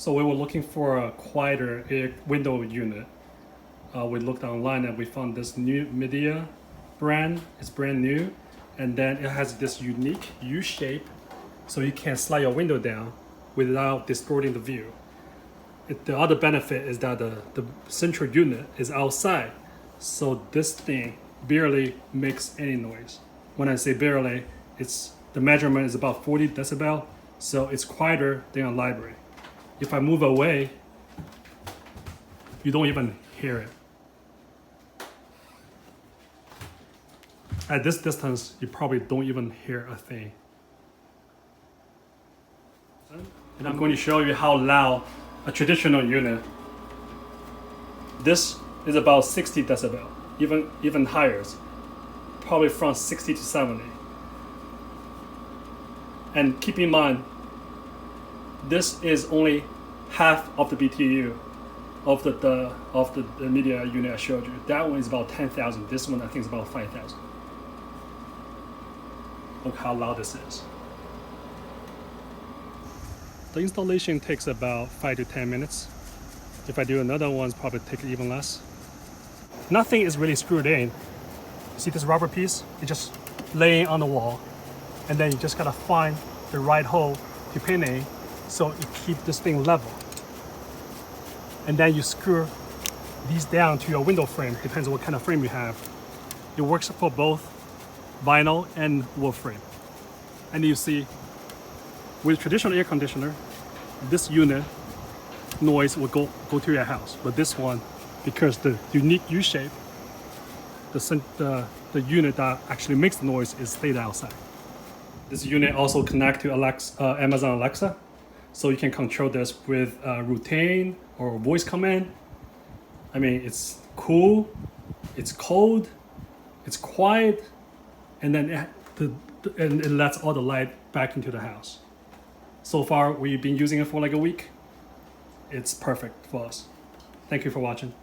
So we were looking for a quieter air window unit. We looked online and we found this new MIDEA brand. It's brand new, and then it has this unique U shape, so you can slide your window down without distorting the view. The other benefit is that the central unit is outside, so this thing barely makes any noise. When I say barely, the measurement is about 40 decibel, so it's quieter than a library. If I move away, you don't even hear it. At this distance, you probably don't even hear a thing. And I'm going to show you how loud a traditional unit. This is about 60 decibel, even higher, probably from 60 to 70. And keep in mind, this is only half of the BTU of the MIDEA unit I showed you. That one is about 10,000. This one I think is about 5,000. Look how loud this is. The installation takes about 5 to 10 minutes. If I do another one, it's probably take even less. Nothing is really screwed in. You see this rubber piece? It's just laying on the wall. And then you just gotta find the right hole to pin in so you keep this thing level. And then you screw these down to your window frame, depends on what kind of frame you have. It works for both vinyl and wood frame. And you see, with traditional air conditioner, this unit noise will go to your house. But this one, because the unique U shape, the unit that actually makes the noise is stayed outside. This unit also connects to Amazon Alexa, so you can control this with routine or voice command. I mean, it's cool, it's cold, it's quiet, and then it lets all the light back into the house. So far, we've been using it for like a week. It's perfect for us. Thank you for watching.